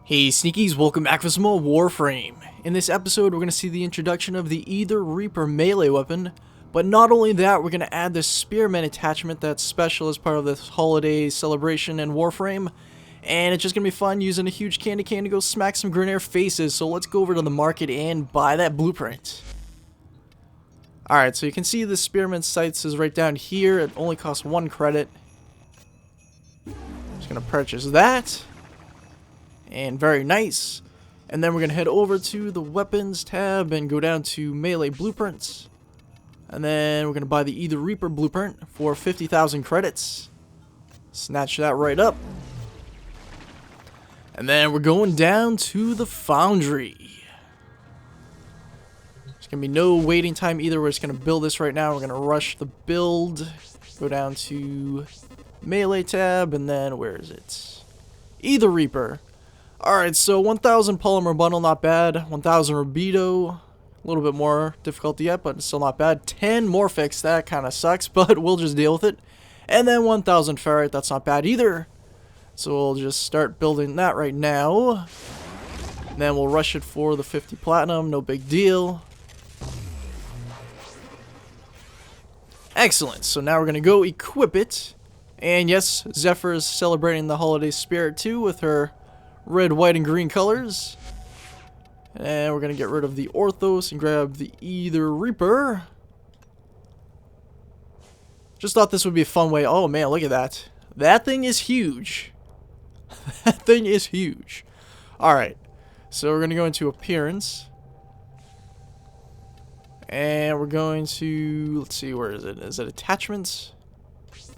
Hey Sneakies, welcome back for some more Warframe. In this episode, we're going to see the introduction of the Either Reaper melee weapon, but not only that, we're going to add this Spearman attachment that's special as part of this holiday celebration in Warframe, and it's just going to be fun using a huge candy cane to go smack some Granaire faces, so let's go over to the market and buy that blueprint. Alright, so you can see the Spearman sights is right down here. It only costs 1 credit. Just going to purchase that. And very nice. And then we're going to head over to the weapons tab and go down to melee blueprints. And then we're going to buy the Either Reaper blueprint for 50,000 credits. Snatch that right up. And then we're going down to the Foundry. There's going to be no waiting time either. We're just going to build this right now. We're going to rush the build. Go down to melee tab. And then where is it? Either Reaper. Alright, so 1000 polymer bundle, not bad. 1000 rubido, a little bit more difficulty yet, but it's still not bad. 10 morphics, that kind of sucks, but we'll just deal with it. And then 1000 ferrite, that's not bad either. So we'll just start building that right now. And then we'll rush it for the 50 platinum, no big deal. Excellent, so now we're going to go equip it. And yes, Zephyr is celebrating the holiday spirit too with her red, white, and green colors. And we're going to get rid of the Orthos and grab the Either Reaper. Just thought this would be a fun way. Oh man, look at that. That thing is huge. That thing is huge. Alright, so we're going to go into Appearance. And we're going to, let's see, where is it? Is it Attachments?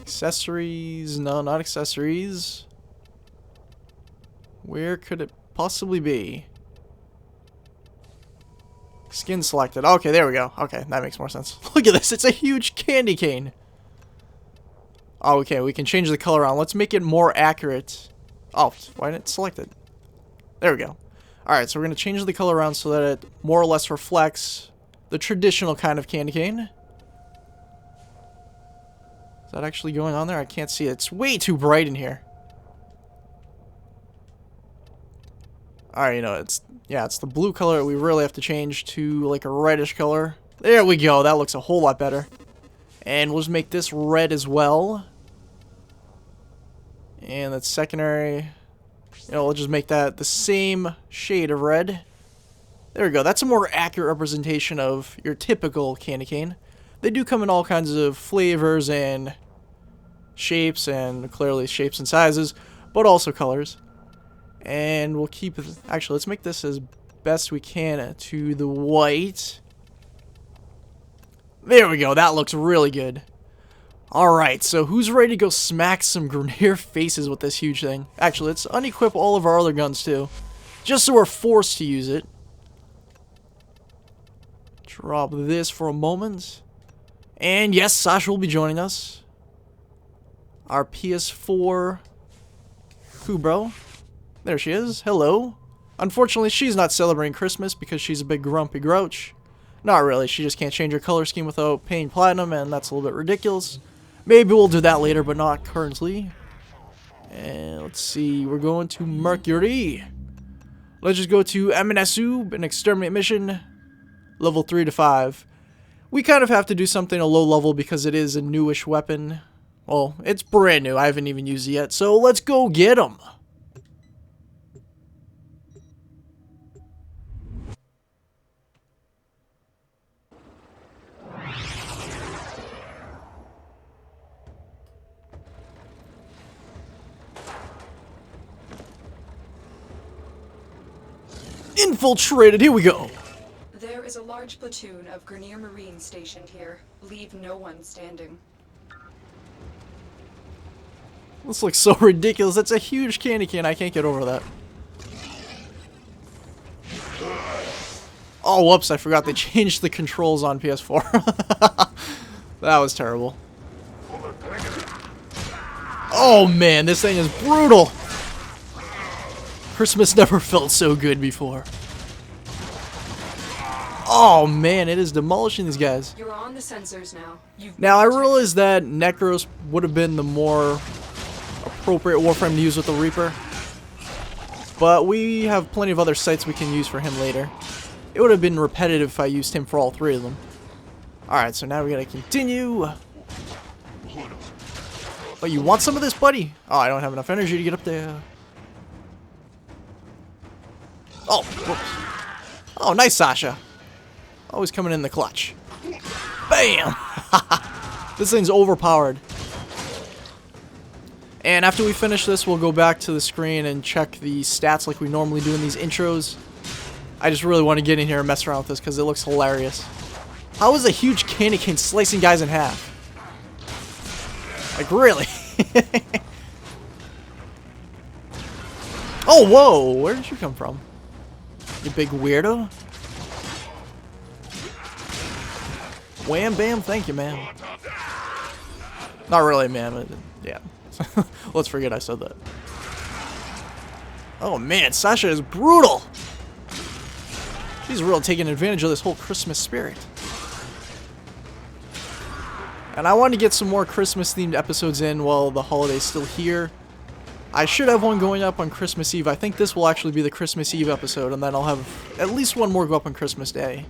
Accessories? No, not Accessories. Where could it possibly be? Skin selected. Okay, there we go. Okay, that makes more sense. Look at this. It's a huge candy cane. Oh, okay, we can change the color around. Let's make it more accurate. Oh, why didn't it select it? There we go. Alright, so we're going to change the color around so that it more or less reflects the traditional kind of candy cane. Is that actually going on there? I can't see it. It's way too bright in here. Alright, you know, it's the blue color we really have to change to like a reddish color. There we go, that looks a whole lot better. And we'll just make this red as well. And that's secondary. You know, we'll just make that the same shade of red. There we go, that's a more accurate representation of your typical candy cane. They do come in all kinds of flavors and shapes, and clearly shapes and sizes, but also colors. And we'll keep, actually, let's make this as best we can to the white. There we go, that looks really good. Alright, so who's ready to go smack some Granaire faces with this huge thing? Actually, let's unequip all of our other guns too, just so we're forced to use it. Drop this for a moment. And yes, Sasha will be joining us. Our PS4 Kubro. There she is. Hello. Unfortunately, she's not celebrating Christmas because she's a big grumpy grouch. Not really. She just can't change her color scheme without paying platinum, and that's a little bit ridiculous. Maybe we'll do that later, but not currently. And let's see. We're going to Mercury. Let's just go to MNSU, an exterminate mission. Level 3 to 5. We kind of have to do something a low level because it is a newish weapon. Well, it's brand new. I haven't even used it yet. So let's go get them. Infiltrated. Here we go. There is a large platoon of Granaire Marines stationed here. Leave no one standing. This looks so ridiculous. That's a huge candy cane. I can't get over that. Oh, whoops. I forgot they changed the controls on PS4. That was terrible. Oh, man. This thing is brutal. Christmas never felt so good before. Oh man, it is demolishing these guys. You're on the sensors now. Now I realize that Necros would have been the more appropriate Warframe to use with the Reaper. But we have plenty of other sites we can use for him later. It would have been repetitive if I used him for all three of them. Alright, so now we gotta continue. Oh, you want some of this, buddy? Oh, I don't have enough energy to get up there. Oh, whoops. Oh, nice, Sasha. Always coming in the clutch. Bam! This thing's overpowered. And after we finish this, we'll go back to the screen and check the stats like we normally do in these intros. I just really want to get in here and mess around with this because it looks hilarious. How is a huge candy cane slicing guys in half? Like, really? Oh, whoa! Where did you come from? You big weirdo? Wham bam, thank you, man. Not really, man, but yeah. Let's forget I said that. Oh man, Sasha is brutal! She's really taking advantage of this whole Christmas spirit. And I want to get some more Christmas themed episodes in while the holiday's still here. I should have one going up on Christmas Eve. I think this will actually be the Christmas Eve episode, and then I'll have at least one more go up on Christmas Day.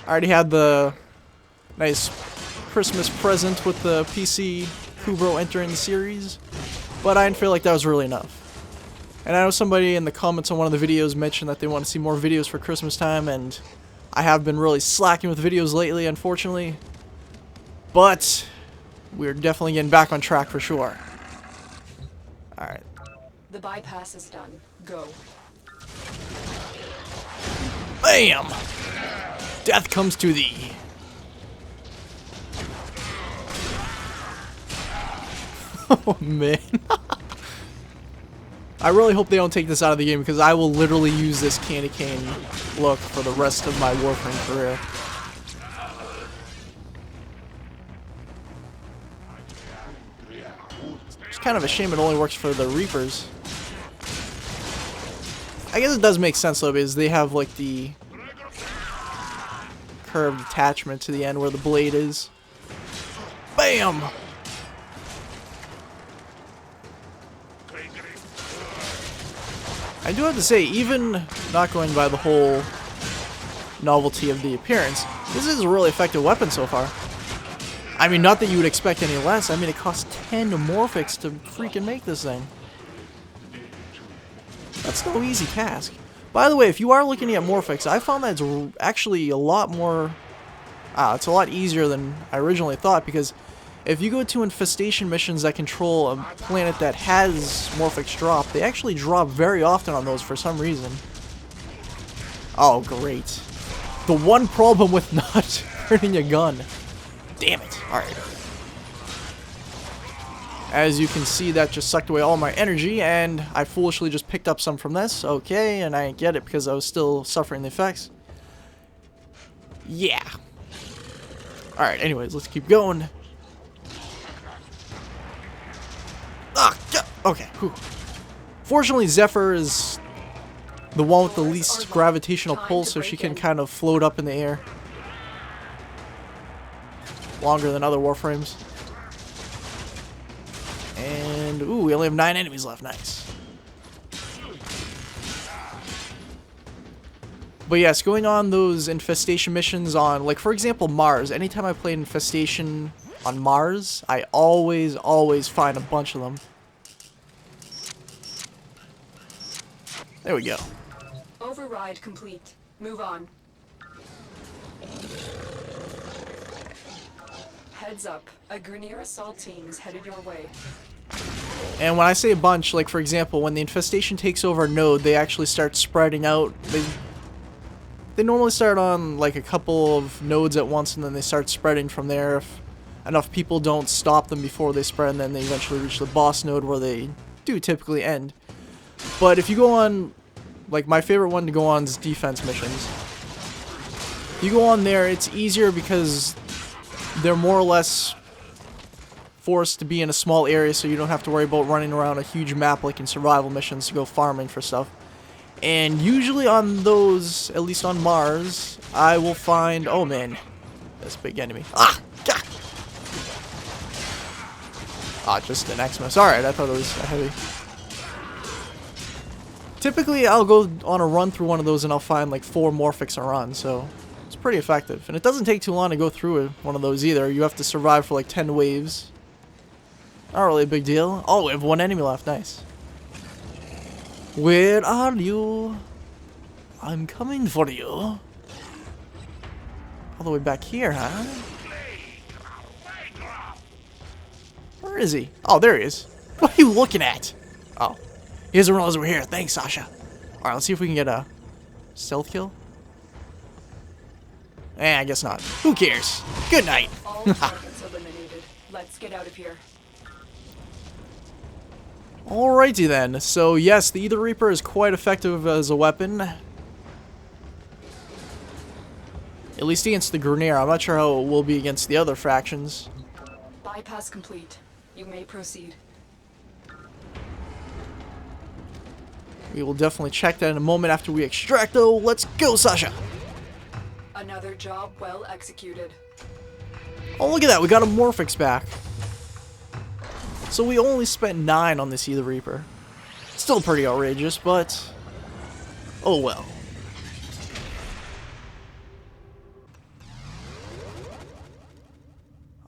I already had the nice Christmas present with the PC Kubro entering the series, but I didn't feel like that was really enough. And I know somebody in the comments on one of the videos mentioned that they want to see more videos for Christmas time, and I have been really slacking with videos lately, unfortunately. But we're definitely getting back on track for sure. Alright. The bypass is done. Go. Bam! Death comes to thee. Oh man. I really hope they don't take this out of the game because I will literally use this candy cane look for the rest of my Warframe career. It's kind of a shame it only works for the Reapers. I guess it does make sense though because they have like the curved attachment to the end where the blade is. Bam! I do have to say, even not going by the whole novelty of the appearance, this is a really effective weapon so far. I mean, not that you would expect any less. I mean, it costs 10 Morphics to freaking make this thing. That's no easy task. By the way, if you are looking at Morphics, I found that it's actually a lot more... it's a lot easier than I originally thought, because if you go to infestation missions that control a planet that has Morphics drop, they actually drop very often on those for some reason. Oh, great. The one problem with not turning a gun. Damn it. Alright. As you can see, that just sucked away all my energy, and I foolishly just picked up some from this. Okay, and I didn't get it because I was still suffering the effects. Yeah. Alright, anyways, let's keep going. Ah, yeah. Okay, whew. Fortunately, Zephyr is the one with the least gravitational pull, so she can kind of float up in the air. Longer than other Warframes. And, ooh, we only have 9 enemies left. Nice. But yes, going on those infestation missions on, like, for example, Mars. Anytime I play infestation on Mars, I always find a bunch of them. There we go. Override complete. Move on. Heads up. A Grenier assault team is headed your way. And when I say a bunch, like for example, when the infestation takes over a node, they actually start spreading out. They normally start on like a couple of nodes at once, and then they start spreading from there. If enough people don't stop them before they spread, and then they eventually reach the boss node where they do typically end. But if you go on, like my favorite one to go on is defense missions. You go on there, it's easier because they're more or less forced to be in a small area, so you don't have to worry about running around a huge map like in survival missions to go farming for stuff. And usually on those, at least on Mars, I will find... Oh man, this big enemy. Ah! God. Ah, just an Xmas. Alright, I thought it was a heavy. Typically, I'll go on a run through one of those and I'll find like 4 Morphics a run, so it's pretty effective. And it doesn't take too long to go through one of those either. You have to survive for like 10 waves. Not really a big deal. Oh, we have 1 enemy left. Nice. Where are you? I'm coming for you. All the way back here, huh? Where is he? Oh, there he is. What are you looking at? Oh. He doesn't realize we're here. Thanks, Sasha. Alright, let's see if we can get a stealth kill. I guess not. Who cares? Good night. All targets eliminated. Let's get out of here. Alrighty then. So yes, the Ether Reaper is quite effective as a weapon. At least against the Grineer. I'm not sure how it will be against the other factions. Bypass complete. You may proceed. We will definitely check that in a moment after we extract though. Let's go, Sasha! Another job well executed. Oh, look at that. We got a Morphix back. So we only spent 9 on this Ether Reaper. Still pretty outrageous, but oh well.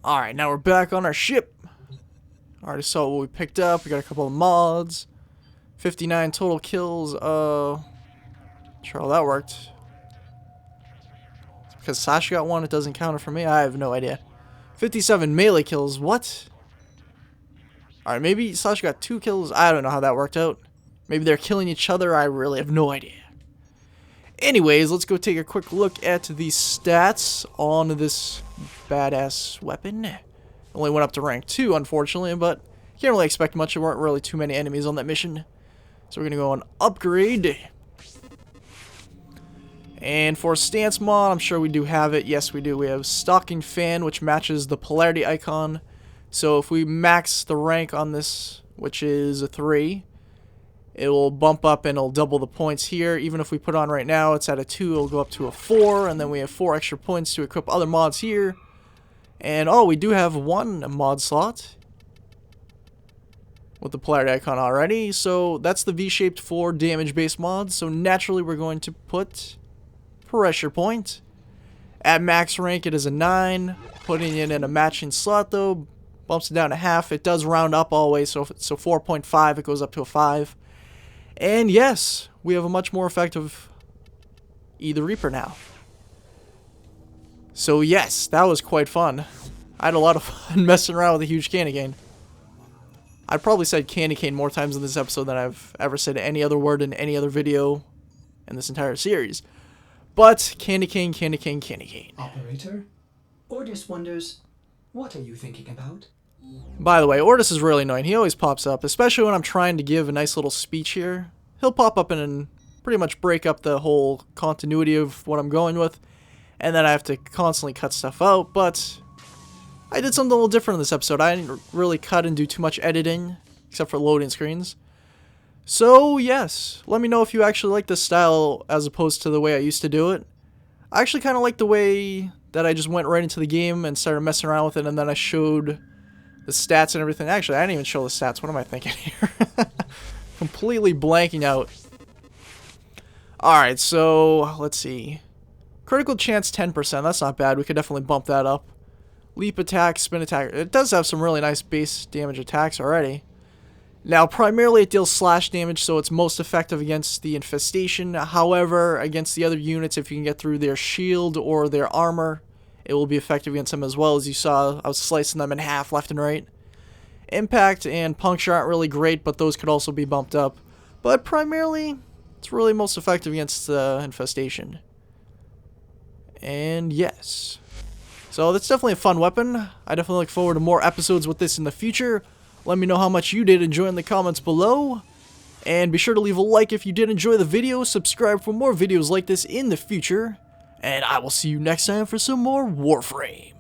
Alright, now we're back on our ship. Already saw what we picked up. We got a couple of mods. 59 total kills. Sure how that worked. Because Sasha got 1, it doesn't count it for me. I have no idea. 57 melee kills. What? Alright, maybe Sasha got 2 kills. I don't know how that worked out. Maybe they're killing each other. I really have no idea. Anyways, let's go take a quick look at the stats on this badass weapon. Only went up to rank 2, unfortunately, but can't really expect much. There weren't really too many enemies on that mission. So we're going to go on upgrade. And for stance mod, I'm sure we do have it. Yes, we do. We have Stalking Fan, which matches the polarity icon. So if we max the rank on this, which is a 3, it will bump up and it'll double the points here. Even if we put on right now, it's at a 2, it'll go up to a 4. And then we have 4 extra points to equip other mods here. And oh, we do have 1 mod slot with the polarity icon already. So that's the V-shaped 4 damage-based mod. So naturally we're going to put Pressure Point. At max rank it is a 9. Putting it in a matching slot though bumps it down to half. It does round up always, so 4.5 it goes up to a 5. And yes, we have a much more effective Ether Reaper now. So yes, that was quite fun. I had a lot of fun messing around with a huge candy cane. I probably said candy cane more times in this episode than I've ever said any other word in any other video in this entire series. But candy cane, candy cane, candy cane. Operator, Ordis wonders, what are you thinking about? By the way, Ordis is really annoying. He always pops up, especially when I'm trying to give a nice little speech here. He'll pop up and pretty much break up the whole continuity of what I'm going with. And then I have to constantly cut stuff out, but I did something a little different in this episode. I didn't really cut and do too much editing, except for loading screens. So, yes, let me know if you actually like this style as opposed to the way I used to do it. I actually kind of like the way that I just went right into the game and started messing around with it, and then I showed the stats and everything. Actually, I didn't even show the stats. What am I thinking here? Completely blanking out. Alright, so, let's see. Critical chance 10%, that's not bad. We could definitely bump that up. Leap attack, spin attack. It does have some really nice base damage attacks already. Now, primarily it deals slash damage, so it's most effective against the infestation. However, against the other units, if you can get through their shield or their armor, it will be effective against them as well. As you saw, I was slicing them in half left and right. Impact and puncture aren't really great, but those could also be bumped up. But primarily, it's really most effective against infestation. And yes. So that's definitely a fun weapon. I definitely look forward to more episodes with this in the future. Let me know how much you did enjoy in the comments below. And be sure to leave a like if you did enjoy the video. Subscribe for more videos like this in the future. And I will see you next time for some more Warframe.